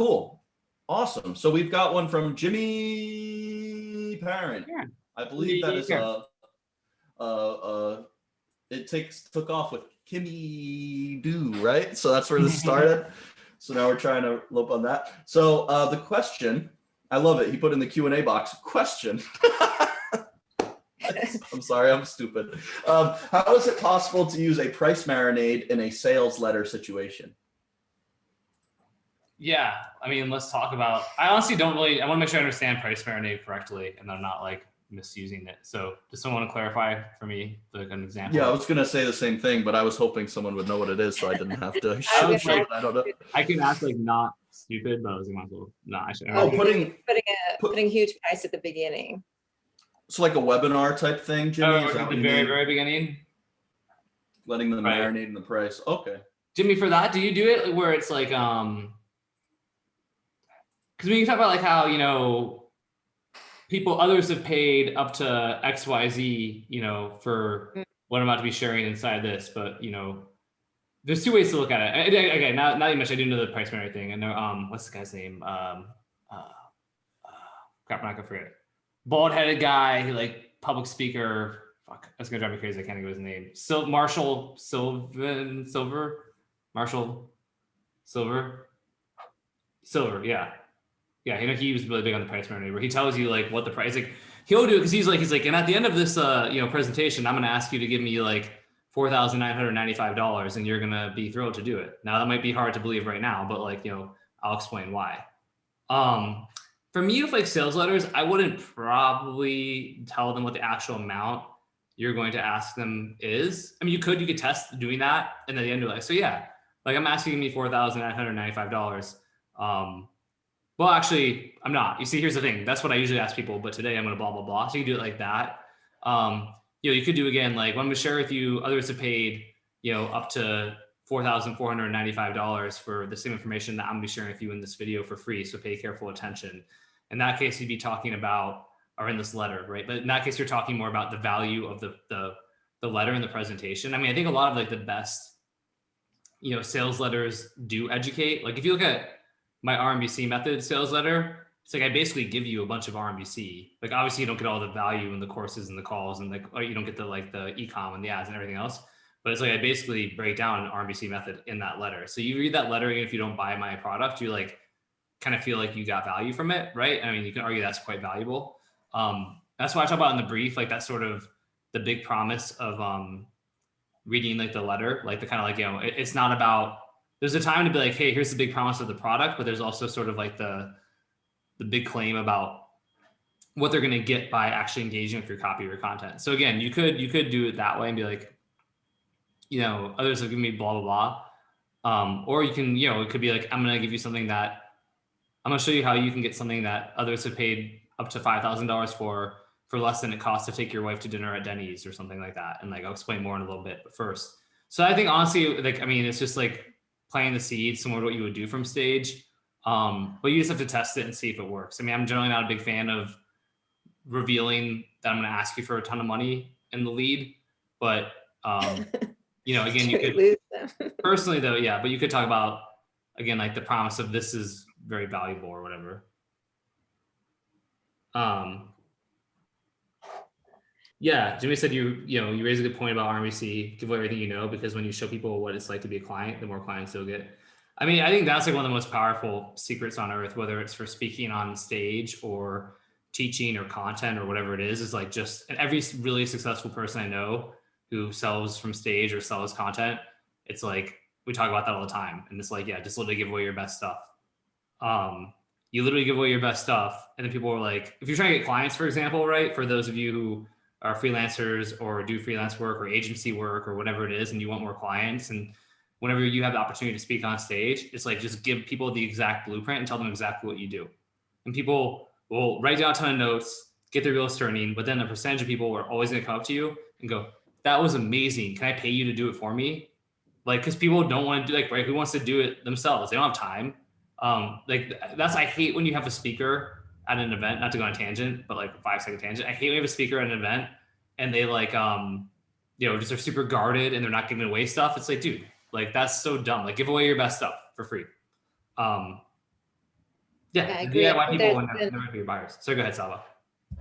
Cool. Awesome. So we've got one from Jimmy Parent. Yeah. I believe that is Yeah. took off with Kimmy Do, right? So that's where this started. So now we're trying to loop on that. So the question, I love it. He put in the Q&A box, question. I'm sorry, I'm stupid. How is it possible to use a price marinade in a sales letter situation? Yeah, I mean, let's talk about, I honestly don't really, I want to make sure I understand price marinade correctly and I'm not like misusing it. So does someone want to clarify for me, like an example? Yeah, I was going to say the same thing, but I was hoping someone would know what it is so I didn't have to show like, I don't know. I can act like not stupid, but I was like, no, I should. Oh, putting a huge price at the beginning. So like a webinar type thing, Jimmy? Is that at the very beginning? Letting them marinate in the price. Okay. Jimmy, for that, do you do it where it's like, because when you talk about like how, you know, others have paid up to XYZ, you know, for what I'm about to be sharing inside this, but you know, there's two ways to look at it. Okay, now you mentioned, I do know the price marinade thing. I know, what's the guy's name? Crap, I'm not gonna forget. Bald-headed guy, he like public speaker. Fuck, that's gonna drive me crazy. I can't think of his name. Marshall Silver. Yeah. Yeah, you know, he was really big on the price marinade where he tells you like what the price, like he'll do it because he's like, and at the end of this you know, presentation, I'm gonna ask you to give me like $4,995 and you're gonna be thrilled to do it. Now that might be hard to believe right now, but like, you know, I'll explain why. For me, with like sales letters, I wouldn't probably tell them what the actual amount you're going to ask them is. I mean, you could test doing that, and at the end you're like, so yeah, like I'm asking me $4,995. Well, actually, I'm not. You see, here's the thing. That's what I usually ask people, but today I'm going to blah, blah, blah. So you can do it like that. You know, you could do again, like when I'm going to share with you, others have paid, you know, up to $4,495 for the same information that I'm going to be sharing with you in this video for free. So pay careful attention. In that case, you'd be talking about, or in this letter, right? But in that case, you're talking more about the value of the letter and the presentation. I mean, I think a lot of like the best, you know, sales letters do educate. Like if you look at my RMBC method sales letter, it's like I basically give you a bunch of RMBC. Like obviously you don't get all the value in the courses and the calls and like, or you don't get the like the e-com and the ads and everything else. But it's like I basically break down an RMBC method in that letter. So you read that letter, even if you don't buy my product, you like kind of feel like you got value from it, right? I mean, you can argue that's quite valuable. That's why I talk about in the brief, like that's sort of the big promise of reading like the letter, like the kind of like, you know, it's not about, there's a time to be like, hey, here's the big promise of the product, but there's also sort of like the big claim about what they're going to get by actually engaging with your copy or your content. So again, you could do it that way and be like, you know, others have given me blah, blah, blah. Or you can, you know, it could be like, I'm going to give you something that I'm going to show you how you can get something that others have paid up to $5,000 for less than it costs to take your wife to dinner at Denny's or something like that. And like, I'll explain more in a little bit, but first. So I think honestly, like, I mean, it's just like planting the seeds, similar to what you would do from stage. But you just have to test it and see if it works. I mean, I'm generally not a big fan of revealing that I'm going to ask you for a ton of money in the lead, but you know, again, you could lose them. Personally though, yeah, but you could talk about, again, like the promise of this is very valuable or whatever. Yeah, Jimmy said you raise a good point about RMBC, give away everything you know, because when you show people what it's like to be a client, the more clients you'll get. I mean, I think that's like one of the most powerful secrets on earth, whether it's for speaking on stage or teaching or content or whatever it is like just, and every really successful person I know who sells from stage or sells content, it's like, we talk about that all the time. And it's like, yeah, just literally give away your best stuff. You literally give away your best stuff. And then people are like, if you're trying to get clients, for example, right? For those of you who are freelancers or do freelance work or agency work or whatever it is, and you want more clients, and whenever you have the opportunity to speak on stage, it's like, just give people the exact blueprint and tell them exactly what you do. And people will write down a ton of notes, get their wheels turning, but then a percentage of people are always going to come up to you and go, that was amazing. Can I pay you to do it for me? Like, because people don't want to do, like, right, who wants to do it themselves? They don't have time. Like I hate when you have a speaker at an event, not to go on a tangent, but like a 5-second tangent. I hate when you have a speaker at an event and they like, you know, just are super guarded and they're not giving away stuff. It's like, dude, like, that's so dumb. Like, give away your best stuff for free. Yeah, I the agree. I DIY think people there's will been- never be your buyers. So go ahead, Saba.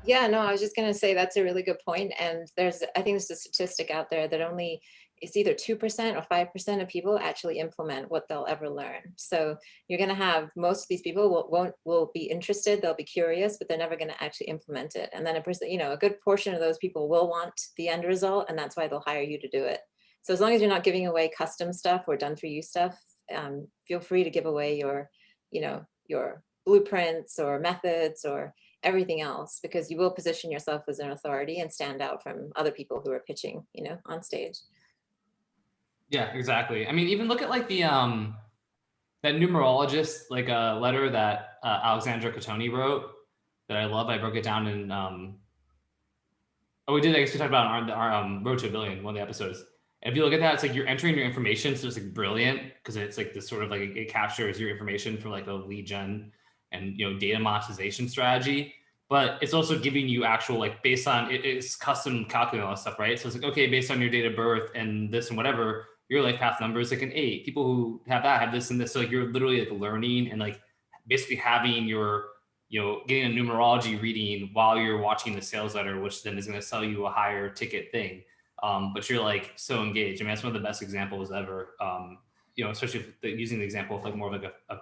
Yeah, no, I was just gonna say that's a really good point. And I think there's a statistic out there that only it's either 2% or 5% of people actually implement what they'll ever learn. So you're gonna have most of these people will be interested, they'll be curious, but they're never gonna actually implement it. And then a good portion of those people will want the end result, and that's why they'll hire you to do it. So as long as you're not giving away custom stuff or done for you stuff, feel free to give away your blueprints or methods or everything else, because you will position yourself as an authority and stand out from other people who are pitching, on stage. Yeah, exactly. I mean, even look at like the that numerologist like a letter that Alexandra Catoni wrote that I love. I broke it down in we did. I guess we talked about our Road to a Billion, one of the episodes. And if you look at that, it's like you're entering your information, so it's like brilliant because it's like this sort of like it captures your information for like a lead gen and data monetization strategy. But it's also giving you actual like based on it's custom calculating all that stuff, right? So it's like okay, based on your date of birth and this and whatever, your life path number is like an 8. People who have that have this and this. So like you're literally like learning and like basically having your getting a numerology reading while you're watching the sales letter, which then is going to sell you a higher ticket thing. But you're like so engaged. I mean, that's one of the best examples ever. Especially using the example of like more of like a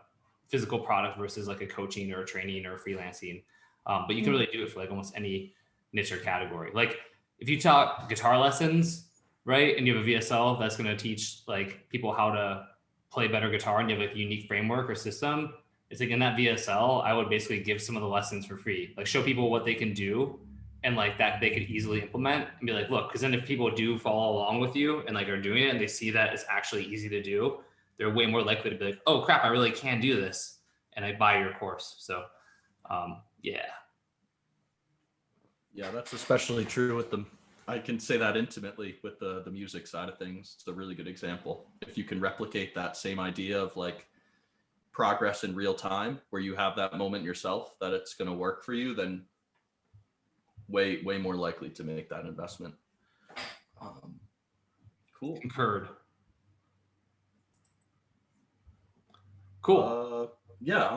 physical product versus like a coaching or a training or freelancing. But you can really do it for like almost any niche or category. Like if you taught guitar lessons, right, and you have a VSL that's going to teach like people how to play better guitar, and you have like a unique framework or system. It's like in that VSL, I would basically give some of the lessons for free, like show people what they can do and like that they could easily implement and be like, look, because then if people do follow along with you and like are doing it and they see that it's actually easy to do, they're way more likely to be like, oh crap, I really can do this. And I buy your course. So yeah. Yeah, that's especially true with them. I can say that intimately with the music side of things. It's a really good example. If you can replicate that same idea of like progress in real time where you have that moment yourself that it's going to work for you, then way more likely to make that investment. Cool. Concurred. Cool. Yeah.